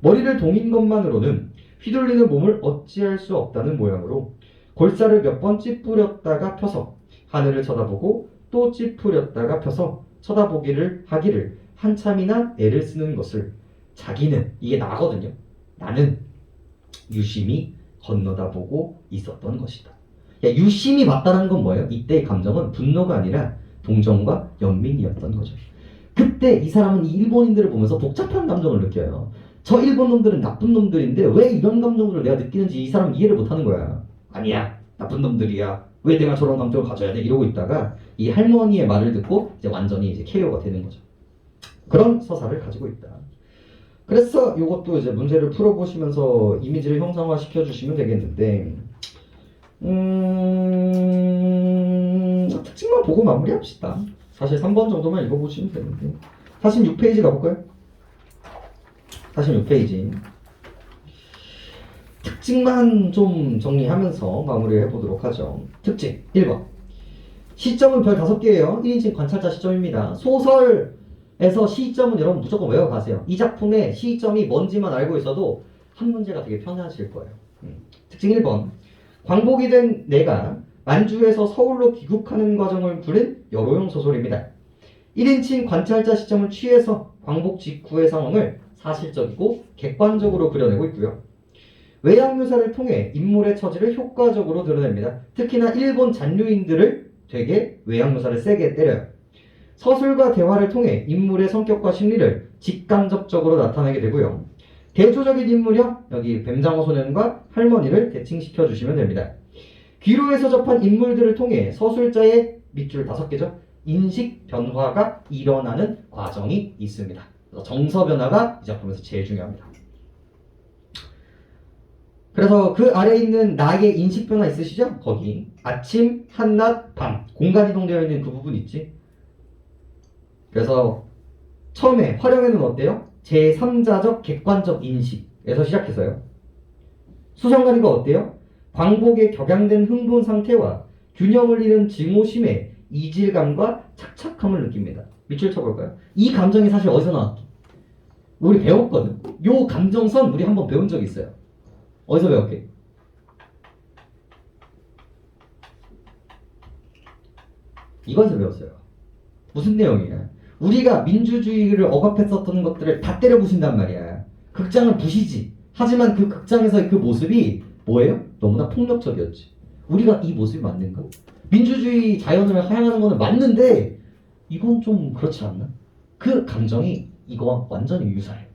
머리를 동인 것만으로는 휘둘리는 몸을 어찌할 수 없다는 모양으로 골살을 몇 번 찌푸렸다가 펴서 하늘을 쳐다보고 또 찌푸렸다가 펴서 쳐다보기를 하기를 한참이나 애를 쓰는 것을 자기는, 이게 나거든요. 나는 유심히 건너다보고 있었던 것이다. 유심히 봤다는 건 뭐예요? 이때의 감정은 분노가 아니라 동정과 연민이었던 거죠. 그때 이 사람은 이 일본인들을 보면서 복잡한 감정을 느껴요. 저 일본 놈들은 나쁜 놈들인데 왜 이런 감정들을 내가 느끼는지 이 사람은 이해를 못하는 거야. 아니야, 나쁜 놈들이야. 왜 내가 저런 감정을 가져야 돼? 이러고 있다가 이 할머니의 말을 듣고 이제 완전히 이제 KO가 되는 거죠. 그런 서사를 가지고 있다. 그래서 이것도 이제 문제를 풀어보시면서 이미지를 형상화시켜 주시면 되겠는데, 특징만 보고 마무리합시다. 사실 3번 정도만 읽어보시면 되는데, 46페이지 가볼까요? 46페이지 특징만 좀 정리하면서 마무리를 해보도록 하죠. 특징 1번, 시점은 별 5개예요. 1인칭 관찰자 시점입니다. 소설에서 시점은 여러분 무조건 외워가세요. 이 작품의 시점이 뭔지만 알고 있어도 한 문제가 되게 편하실 거예요. 특징 1번, 광복이 된 내가 만주에서 서울로 귀국하는 과정을 그린 여로용 소설입니다. 1인칭 관찰자 시점을 취해서 광복 직후의 상황을 사실적이고 객관적으로 그려내고 있고요. 외양 묘사를 통해 인물의 처지를 효과적으로 드러냅니다. 특히나 일본 잔류인들을 되게 외양 묘사를 세게 때려요. 서술과 대화를 통해 인물의 성격과 심리를 직간접적으로 나타내게 되고요. 대조적인 인물형, 여기 뱀장어 소년과 할머니를 대칭시켜 주시면 됩니다. 귀로에서 접한 인물들을 통해 서술자의 밑줄 5개죠. 인식 변화가 일어나는 과정이 있습니다. 그래서 정서 변화가 이 작품에서 제일 중요합니다. 그래서 그 아래에 있는 나의 인식 변화 있으시죠? 거기 아침, 한낮, 밤 공간 이동되어 있는 그 부분 있지? 그래서 처음에 활용에는 어때요? 제3자적 객관적 인식에서 시작해서요. 수성관이가 어때요? 광복에 격양된 흥분 상태와 균형을 잃은 증오심의 이질감과 착착함을 느낍니다. 밑줄 쳐볼까요? 이 감정이 사실 어디서 나왔죠? 우리 배웠거든. 요 감정선 우리 한번 배운 적 있어요. 어디서 배웠게? 이거에서 배웠어요. 무슨 내용이야? 우리가 민주주의를 억압했었던 것들을 다 때려 부신단 말이야. 극장을 부시지. 하지만 그 극장에서의 그 모습이 뭐예요? 너무나 폭력적이었지. 우리가 이 모습이 맞는가? 민주주의 자연을 하향하는 거는 맞는데 이건 좀 그렇지 않나? 그 감정이 이거와 완전히 유사해요.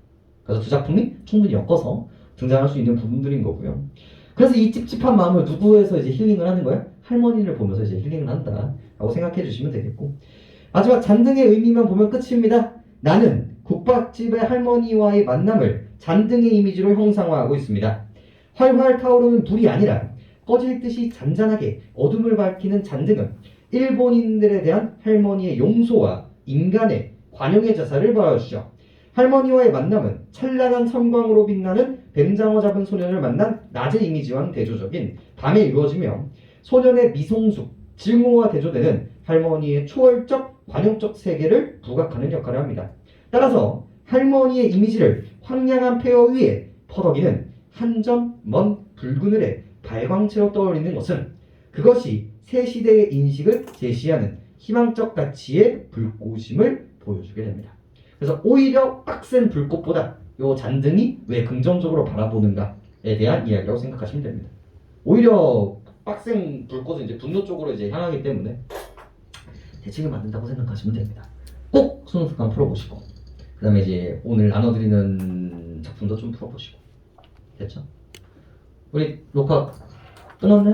그래서 두 작품이 충분히 엮어서 등장할 수 있는 부분들인 거고요. 그래서 이 찝찝한 마음을 누구에서 이제 힐링을 하는 거야? 할머니를 보면서 이제 힐링을 한다 라고 생각해 주시면 되겠고, 마지막 잔등의 의미만 보면 끝입니다. 나는 국밥집의 할머니와의 만남을 잔등의 이미지로 형상화하고 있습니다. 활활 타오르는 불이 아니라 꺼질 듯이 잔잔하게 어둠을 밝히는 잔등은 일본인들에 대한 할머니의 용서와 인간의 관용의 자세를 보여주죠. 할머니와의 만남은 찬란한 섬광으로 빛나는 뱀장어 잡은 소년을 만난 낮의 이미지와는 대조적인 밤에 이루어지며 소년의 미성숙, 증오와 대조되는 할머니의 초월적, 관용적 세계를 부각하는 역할을 합니다. 따라서 할머니의 이미지를 황량한 폐허 위에 퍼덕이는 한 점 먼 붉은 을의 발광체로 떠올리는 것은 그것이 새 시대의 인식을 제시하는 희망적 가치의 불꽃임을 보여주게 됩니다. 그래서 오히려 빡센 불꽃보다 요 잔등이 왜 긍정적으로 바라보는가에 대한 이야기라고 생각하시면 됩니다. 오히려 빡센 불꽃은 이제 분노 쪽으로 이제 향하기 때문에 대책을 만든다고 생각하시면 됩니다. 꼭 수능 특강 풀어보시고 그 다음에 이제 오늘 나눠드리는 작품도 좀 풀어보시고 됐죠? 우리 녹화 끝났나요?